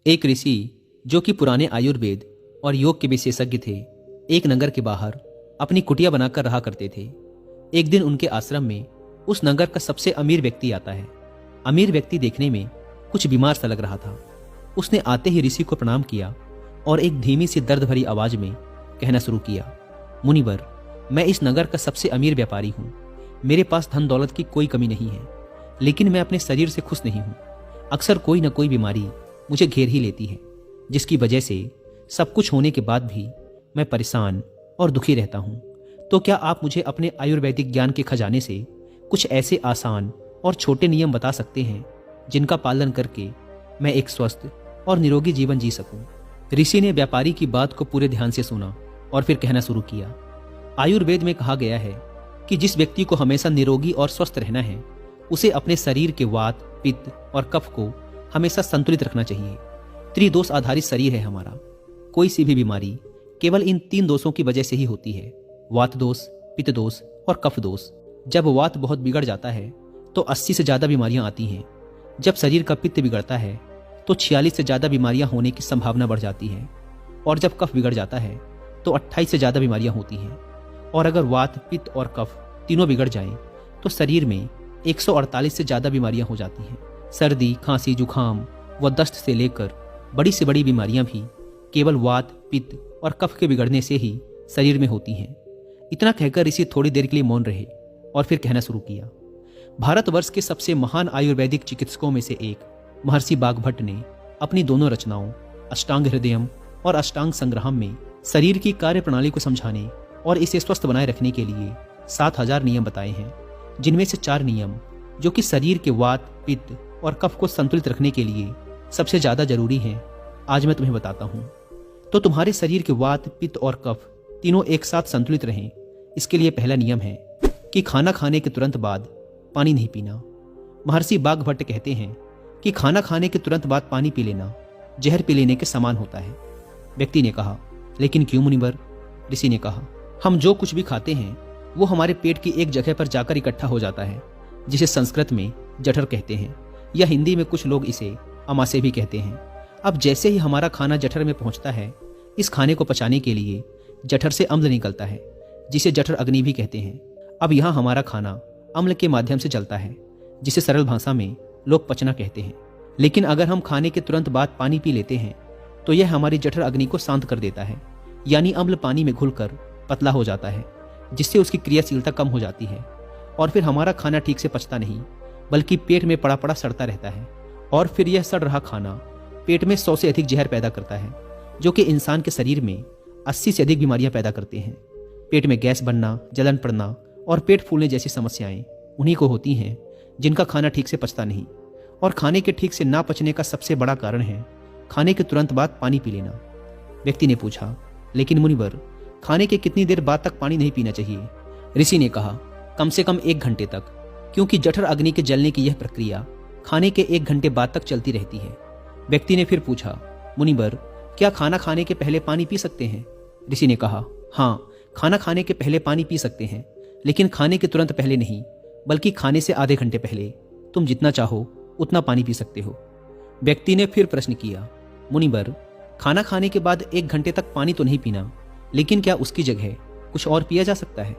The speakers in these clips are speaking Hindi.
एक ऋषि जो कि पुराने आयुर्वेद और योग के विशेषज्ञ थे, एक नगर के बाहर अपनी कुटिया बनाकर रहा करते थे। एक दिन उनके आश्रम में उस नगर का सबसे अमीर व्यक्ति आता है। अमीर व्यक्ति देखने में कुछ बीमार सा लग रहा था। उसने आते ही ऋषि को प्रणाम किया और एक धीमी सी दर्द भरी आवाज में कहना शुरू किया, मुनिवर, मैं इस नगर का सबसे अमीर व्यापारी हूँ। मेरे पास धन दौलत की कोई कमी नहीं है, लेकिन मैं अपने शरीर से खुश नहीं हूँ। अक्सर कोई न कोई बीमारी मुझे घेर ही लेती है, जिसकी वजह से सब कुछ होने के बाद भी मैं परेशान और दुखी रहता हूँ। तो क्या आप मुझे अपने आयुर्वेदिक ज्ञान के खजाने से कुछ ऐसे आसान और छोटे नियम बता सकते हैं जिनका पालन करके मैं एक स्वस्थ और निरोगी जीवन जी सकूं? ऋषि ने व्यापारी की बात को पूरे ध्यान से सुना और फिर कहना शुरू किया, आयुर्वेद में कहा गया है कि जिस व्यक्ति को हमेशा निरोगी और स्वस्थ रहना है, उसे अपने शरीर के वात, पित्त और कफ को हमेशा संतुलित रखना चाहिए। त्रिदोष आधारित शरीर है हमारा। कोई सी भी बीमारी केवल इन 3 दोषों की वजह से ही होती है, वात दोष, पित्त दोष और कफ दोष। जब वात बहुत बिगड़ जाता है तो 80 से ज्यादा बीमारियां आती हैं। जब शरीर का पित्त बिगड़ता है तो 46 से ज्यादा बीमारियां होने की संभावना बढ़ जाती है, और जब कफ बिगड़ जाता है तो 28 से ज्यादा बीमारियां होती हैं। और अगर वात, पित्त और कफ तीनों बिगड़ जाएं तो शरीर में 148 से ज्यादा बीमारियां हो जाती हैं। सर्दी, खांसी, जुखाम व दस्त से लेकर बड़ी से बड़ी बीमारियां भी केवल वात, पित्त और कफ के बिगड़ने से ही शरीर में होती हैं। इतना कहकर ऋषि थोड़ी देर के लिए मौन रहे और फिर कहना शुरू किया, भारतवर्ष के सबसे महान आयुर्वेदिक चिकित्सकों में से एक महर्षि बागभट्ट ने अपनी दोनों रचनाओं अष्टांग हृदयम और अष्टांग संग्रहम में शरीर की कार्य प्रणाली को समझाने और इसे स्वस्थ बनाए रखने के लिए 7000 नियम बताए हैं, जिनमें से 4 नियम जो कि शरीर के वात, पित्त और कफ को संतुलित रखने के लिए सबसे ज्यादा जरूरी हैं, आज मैं तुम्हें बताता हूँ। तो तुम्हारे शरीर के वात, पित्त और कफ तीनों एक साथ संतुलित रहें, इसके लिए पहला नियम है कि खाना खाने के तुरंत बाद पानी नहीं पीना। महर्षि बागभट्ट कहते हैं कि खाना खाने के तुरंत बाद पानी पी लेना जहर पी लेने के समान होता है। व्यक्ति ने कहा, लेकिन क्यों मुनिवर? ऋषि ने कहा, हम जो कुछ भी खाते हैं वो हमारे पेट की एक जगह पर जाकर इकट्ठा हो जाता है, जिसे संस्कृत में जठर कहते हैं, या हिंदी में कुछ लोग इसे अमाशय भी कहते हैं। अब जैसे ही हमारा खाना जठर में पहुंचता है, इस खाने को पचाने के लिए जठर से अम्ल निकलता है, जिसे जठर अग्नि भी कहते हैं। अब यहाँ हमारा खाना अम्ल के माध्यम से जलता है, जिसे सरल भाषा में लोग पचना कहते हैं। लेकिन अगर हम खाने के तुरंत बाद पानी पी लेते हैं तो यह हमारी जठर अग्नि को शांत कर देता है, यानी अम्ल पानी में घुलकर पतला हो जाता है, जिससे उसकी क्रियाशीलता कम हो जाती है, और फिर हमारा खाना ठीक से पचता नहीं, बल्कि पेट में पड़ा पड़ा सड़ता रहता है। और फिर यह सड़ रहा खाना पेट में 100 से अधिक जहर पैदा करता है, जो कि इंसान के शरीर में 80 से अधिक बीमारियां पैदा करते हैं। पेट में गैस बनना, जलन पड़ना और पेट फूलने जैसी समस्याएं उन्हीं को होती हैं जिनका खाना ठीक से पचता नहीं। और खाने के ठीक से ना पचने का सबसे बड़ा कारण है खाने के तुरंत बाद पानी पी लेना। व्यक्ति ने पूछा, लेकिन मुनिवर, खाने के कितनी देर बाद तक पानी नहीं पीना चाहिए? ऋषि ने कहा, कम से कम 1 घंटे तक, क्योंकि जठर अग्नि के जलने की यह प्रक्रिया खाने के 1 घंटे बाद तक चलती रहती है। व्यक्ति ने फिर पूछा, मुनिवर, क्या खाना खाने के पहले पानी पी सकते हैं? ऋषि ने कहा, हाँ, खाना खाने के पहले पानी पी सकते हैं, लेकिन खाने के तुरंत पहले नहीं, बल्कि खाने से आधे घंटे पहले तुम जितना चाहो उतना पानी पी सकते हो। व्यक्ति ने फिर प्रश्न किया, मुनिवर, खाना खाने के बाद 1 घंटे तक पानी तो नहीं पीना, लेकिन क्या उसकी जगह कुछ और पिया जा सकता है?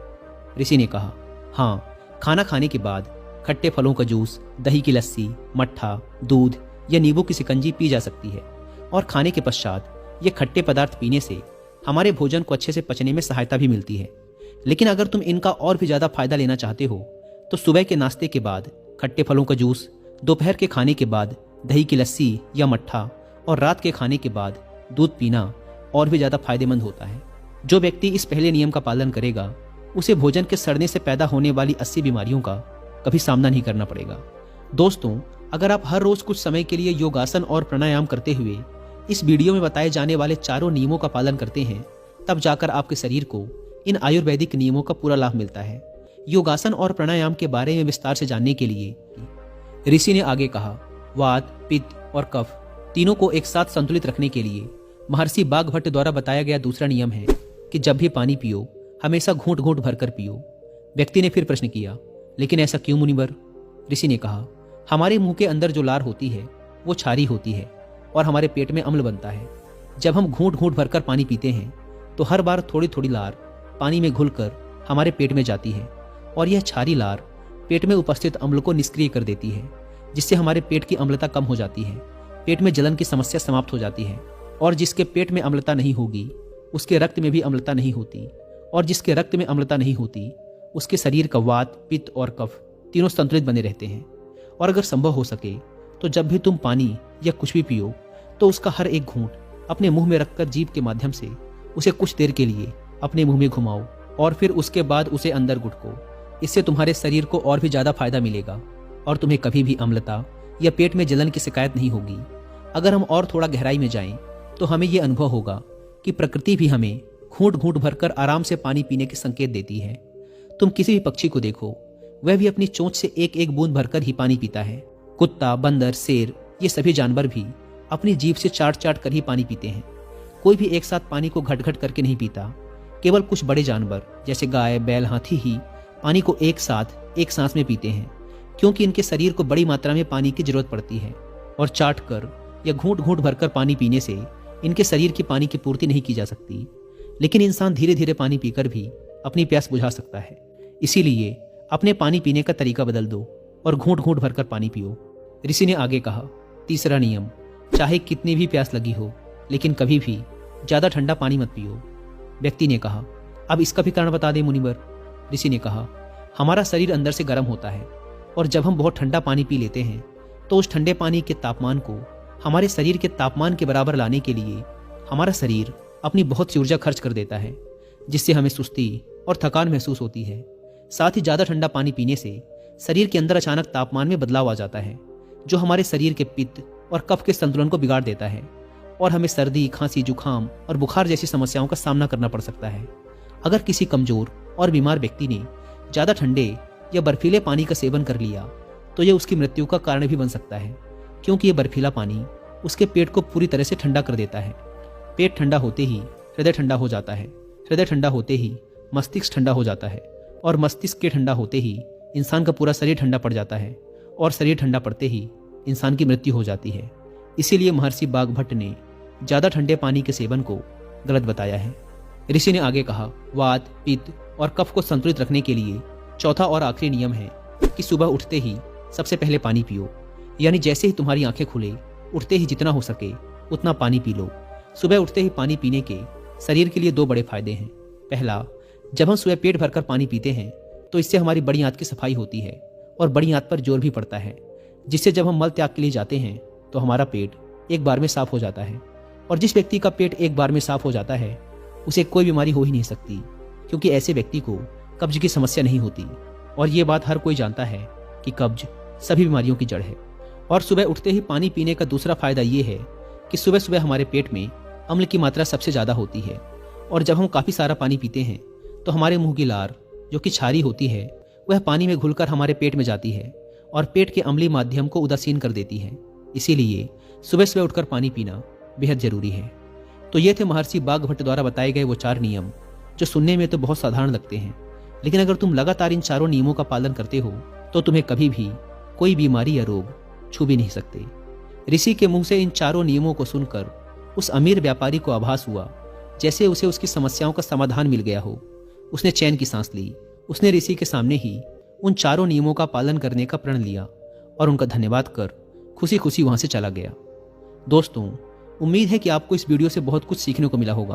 ऋषि ने कहा, हाँ, खाना खाने के बाद खट्टे फलों का जूस, दही की लस्सी, मट्ठा, दूध या नींबू की शिकंजी पी जा सकती है। और खाने के पश्चात ये खट्टे पदार्थ पीने से हमारे भोजन को अच्छे से पचने में सहायता भी मिलती है। लेकिन अगर तुम इनका और भी ज्यादा फायदा लेना चाहते हो तो सुबह के नाश्ते के बाद खट्टे फलों का जूस, दोपहर के खाने के बाद दही की लस्सी या मट्ठा और रात के खाने के बाद दूध पीना और भी ज्यादा फायदेमंद होता है। जो व्यक्ति इस पहले नियम का पालन करेगा उसे भोजन के सड़ने से पैदा होने वाली 80 बीमारियों का कभी सामना नहीं करना पड़ेगा। दोस्तों, अगर आप हर रोज कुछ समय के लिए योगासन और प्राणायाम करते हुए इस वीडियो में बताए जाने वाले चारों नियमों का पालन करते हैं, तब जाकर आपके शरीर को इन आयुर्वेदिक नियमों का पूरा लाभ मिलता है। योगासन और प्राणायाम के बारे में विस्तार से जानने के लिए ऋषि ने आगे कहा, वात, पित्त और कफ तीनों को एक साथ संतुलित रखने के लिए महर्षि बागभट्ट द्वारा बताया गया दूसरा नियम है कि जब भी पानी पियो हमेशा घूंट घूंट भरकर पियो। व्यक्ति ने फिर प्रश्न किया, लेकिन ऐसा क्यों मुनिवर? ऋषि ने कहा, हमारे मुंह के अंदर जो लार होती है वो क्षारी होती है, और हमारे पेट में अम्ल बनता है। जब हम घूंट घूंट भरकर पानी पीते हैं तो हर बार थोड़ी थोड़ी लार पानी में घुलकर हमारे पेट में जाती है और यह क्षारी लार पेट में उपस्थित अम्ल को निष्क्रिय कर देती है, जिससे हमारे पेट की अम्लता कम हो जाती है। पेट में जलन की समस्या समाप्त हो जाती है और जिसके पेट में अम्लता नहीं होगी उसके रक्त में भी अम्लता नहीं होती, और जिसके रक्त में अम्लता नहीं होती उसके शरीर का वात, पित्त और कफ तीनों संतुलित बने रहते हैं। और अगर संभव हो सके तो जब भी तुम पानी या कुछ भी पियो तो उसका हर एक घूंट अपने मुंह में रखकर जीभ के माध्यम से उसे कुछ देर के लिए अपने मुंह में घुमाओ और फिर उसके बाद उसे अंदर गुटको। इससे तुम्हारे शरीर को और भी ज्यादा फायदा मिलेगा और तुम्हें कभी भी अम्लता या पेट में जलन की शिकायत नहीं होगी। अगर हम और थोड़ा गहराई में जाएं तो हमें यह अनुभव होगा कि प्रकृति भी हमें घूंट घूंट भरकर आराम से पानी पीने के संकेत देती है। तुम किसी भी पक्षी को देखो, वह भी अपनी चोंच से एक एक बूंद भरकर ही पानी पीता है। कुत्ता, बंदर, शेर, ये सभी जानवर भी अपनी जीभ से चाट चाट कर ही पानी पीते हैं। कोई भी एक साथ पानी को घट घट करके नहीं पीता। केवल कुछ बड़े जानवर जैसे गाय, बैल, हाथी ही पानी को एक साथ एक सांस में पीते हैं, क्योंकि इनके शरीर को बड़ी मात्रा में पानी की जरूरत पड़ती है और चाट कर या घूंट घूंट भरकर पानी पीने से इनके शरीर की पानी की पूर्ति नहीं की जा सकती। लेकिन इंसान धीरे धीरे पानी पीकर भी अपनी प्यास बुझा सकता है। इसीलिए अपने पानी पीने का तरीका बदल दो और घूंट घूंट भरकर पानी पियो। ऋषि ने आगे कहा, तीसरा नियम, चाहे कितनी भी प्यास लगी हो लेकिन कभी भी ज्यादा ठंडा पानी मत पियो। व्यक्ति ने कहा, अब इसका भी कारण बता दे मुनिवर। ऋषि ने कहा, हमारा शरीर अंदर से गर्म होता है और जब हम बहुत ठंडा पानी पी लेते हैं तो उस ठंडे पानी के तापमान को हमारे शरीर के तापमान के बराबर लाने के लिए हमारा शरीर अपनी बहुत सी ऊर्जा खर्च कर देता है, जिससे हमें सुस्ती और थकान महसूस होती है। साथ ही ज्यादा ठंडा पानी पीने से शरीर के अंदर अचानक तापमान में बदलाव आ जाता है, जो हमारे शरीर के पित्त और कफ के संतुलन को बिगाड़ देता है और हमें सर्दी, खांसी, जुखाम और बुखार जैसी समस्याओं का सामना करना पड़ सकता है। अगर किसी कमजोर और बीमार व्यक्ति ने ज्यादा ठंडे या बर्फीले पानी का सेवन कर लिया तो यह उसकी मृत्यु का कारण भी बन सकता है, क्योंकि यह बर्फीला पानी उसके पेट को पूरी तरह से ठंडा कर देता है। पेट ठंडा होते ही हृदय ठंडा हो जाता है, हृदय ठंडा होते ही मस्तिष्क ठंडा हो जाता है और मस्तिष्क के ठंडा होते ही इंसान का पूरा शरीर ठंडा पड़ जाता है और शरीर ठंडा पड़ते ही इंसान की मृत्यु हो जाती है। इसीलिए महर्षि बाघभट्ट ने ज्यादा ठंडे पानी के सेवन को गलत बताया है। ऋषि ने आगे कहा, वात, पित्त और कफ को संतुलित रखने के लिए चौथा और आखिरी नियम है कि सुबह उठते ही सबसे पहले पानी पियो। यानी जैसे ही तुम्हारी आंखें खुले, उठते ही जितना हो सके उतना पानी पी लो। सुबह उठते ही पानी पीने के शरीर के लिए दो बड़े फायदे हैं। पहला, जब हम सुबह पेट भरकर पानी पीते हैं तो इससे हमारी बड़ी आंत की सफाई होती है और बड़ी आंत पर जोर भी पड़ता है, जिससे जब हम मल त्याग के लिए जाते हैं तो हमारा पेट एक बार में साफ हो जाता है। और जिस व्यक्ति का पेट एक बार में साफ हो जाता है उसे कोई बीमारी हो ही नहीं सकती, क्योंकि ऐसे व्यक्ति को कब्ज की समस्या नहीं होती। और ये बात हर कोई जानता है कि कब्ज सभी बीमारियों की जड़ है। और सुबह उठते ही पानी पीने का दूसरा फायदा ये है कि सुबह सुबह हमारे पेट में अम्ल की मात्रा सबसे ज्यादा होती है और जब हम काफी सारा पानी पीते हैं तो हमारे मुंह की लार, जो कि क्षारी होती है, वह पानी में घुलकर हमारे पेट में जाती है और पेट के अम्लीय माध्यम को उदासीन कर देती है। इसीलिए सुबह सुबह उठकर पानी पीना बेहद जरूरी है। तो ये थे महर्षि बाघभट्ट द्वारा बताए गए वो 4 नियम, जो सुनने में तो बहुत साधारण लगते हैं, लेकिन अगर तुम लगातार इन चारों नियमों का पालन करते हो तो तुम्हें कभी भी कोई बीमारी या रोग छू भी नहीं सकते। ऋषि के मुंह से इन चारों नियमों को सुनकर उस अमीर व्यापारी को आभास हुआ जैसे उसे उसकी समस्याओं का समाधान मिल गया हो। उसने चैन की सांस ली। उसने ऋषि के सामने ही उन चारों नियमों का पालन करने का प्रण लिया और उनका धन्यवाद कर खुशी खुशी वहां से चला गया। दोस्तों, उम्मीद है कि आपको इस वीडियो से बहुत कुछ सीखने को मिला होगा।